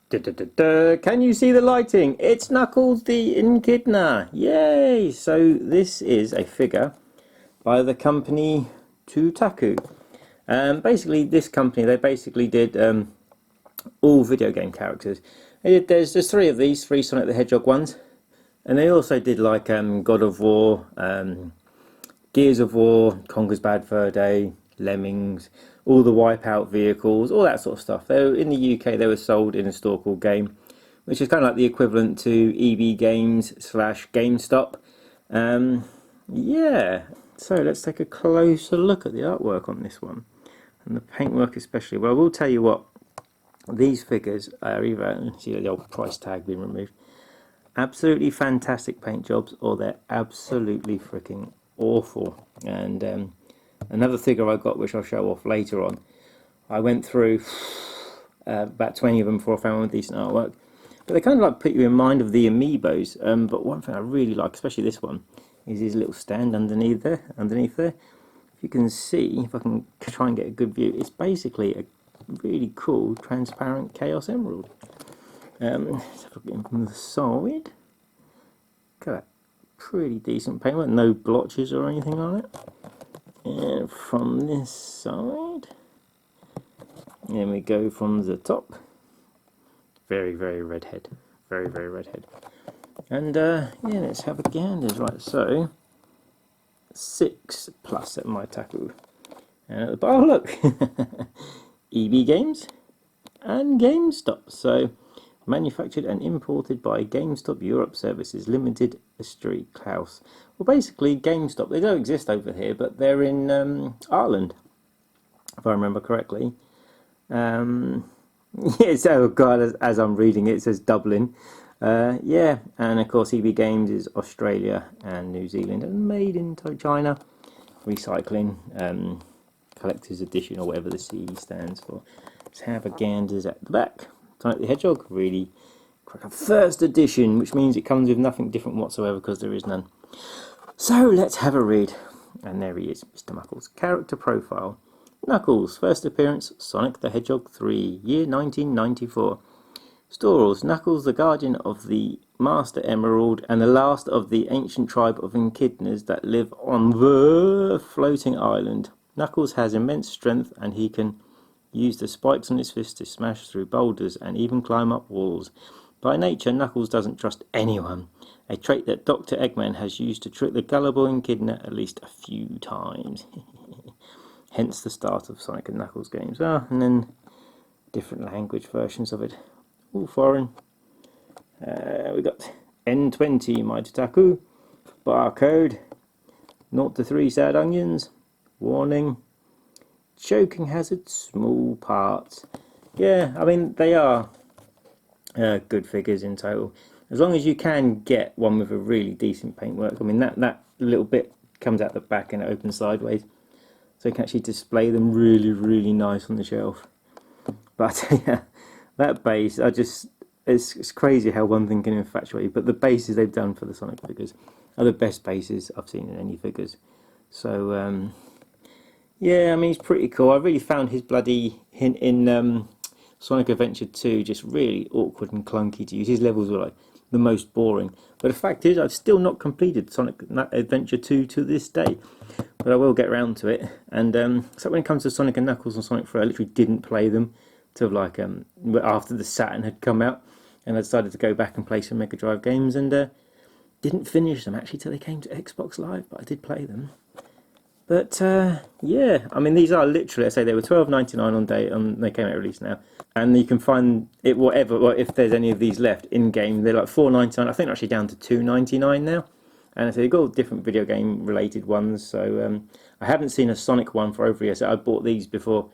Da, da, da, da. Can you see the lighting? It's Knuckles the Echidna. Yay! So this is a figure by the company Totaku. Basically, this company, they basically did all video game characters. There's three of these, three Sonic the Hedgehog ones. And they also did like God of War, Gears of War, Conker's Bad Fur Day, Lemmings, all the Wipeout vehicles, all that sort of stuff. They were, in the UK, they were sold in a store called Game, which is kind of like the equivalent to EB Games / GameStop. Yeah, so let's take a closer look at the artwork on this one, and the paintwork especially. Well, I will tell you what, these figures are either, see the old price tag being removed, absolutely fantastic paint jobs, or they're absolutely freaking awful. And another figure I got, which I'll show off later on, I went through about 20 of them before I found one with decent artwork. But they kind of like put you in mind of the amiibos. But one thing I really like, especially this one, is his little stand underneath there. If you can see, if I can try and get a good view, it's basically a really cool transparent Chaos Emerald. Let's have a look at him from the side. Look at that, pretty decent paintwork, no blotches or anything on it. And from this side, and we go from the top. Very, very redhead. Very, very redhead. And yeah, let's have a gander. Right, so 6 plus at my Taku. And at the bar, look, EB Games and GameStop. So manufactured and imported by GameStop Europe Services Limited, Estuary, Klaus. Well, basically, GameStop, they don't exist over here, but they're in Ireland, if I remember correctly. Yes, oh God, as I'm reading it, it says Dublin. Yeah, and of course, EB Games is Australia and New Zealand, and made in China. Recycling, collector's edition, or whatever the CE stands for. Let's have a gander at the back. Sonic the Hedgehog, really cracker. First edition, which means it comes with nothing different whatsoever because there is none. So let's have a read. And there he is, Mr. Knuckles. Character profile. Knuckles, first appearance, Sonic the Hedgehog 3, year 1994. Stories, Knuckles, the guardian of the Master Emerald and the last of the ancient tribe of echidnas that live on the floating island. Knuckles has immense strength and he can use the spikes on his fist to smash through boulders and even climb up walls. By nature, Knuckles doesn't trust anyone, a trait that Dr. Eggman has used to trick the gullible echidna at least a few times. Hence the start of Sonic and Knuckles games. And then different language versions of it. All foreign. We got N20, my Totaku. Barcode. 0 to 3 sad onions. Warning. Choking hazard, small parts. Yeah, I mean, they are good figures in total. As long as you can get one with a really decent paintwork. I mean, that little bit comes out the back and it opens sideways. So you can actually display them really, really nice on the shelf. But yeah, that base, it's crazy how one thing can infatuate you. But the bases they've done for the Sonic figures are the best bases I've seen in any figures. So, yeah, I mean, he's pretty cool. I really found his bloody hint in Sonic Adventure 2 just really awkward and clunky to use. His levels were like the most boring. But the fact is, I've still not completed Sonic Adventure 2 to this day. But I will get around to it. And so when it comes to Sonic and Knuckles and Sonic 3, I literally didn't play them till like after the Saturn had come out. And I decided to go back and play some Mega Drive games. And didn't finish them actually till they came to Xbox Live. But I did play them. But yeah, I mean, these are literally, I say they were $12.99 on day, they came out released now, and you can find it whatever, or if there's any of these left in game, they're like $4.99. I think they're actually down to $2.99 now. And so they've got all different video game related ones. So I haven't seen a Sonic one for over a year. So I bought these before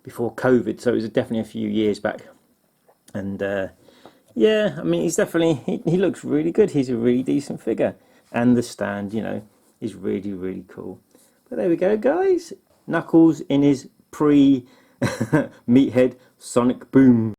COVID, so it was definitely a few years back. And yeah, I mean, he's definitely he looks really good. He's a really decent figure, and the stand, you know, is really, really cool. But there we go, guys. Knuckles in his pre-meathead Sonic Boom.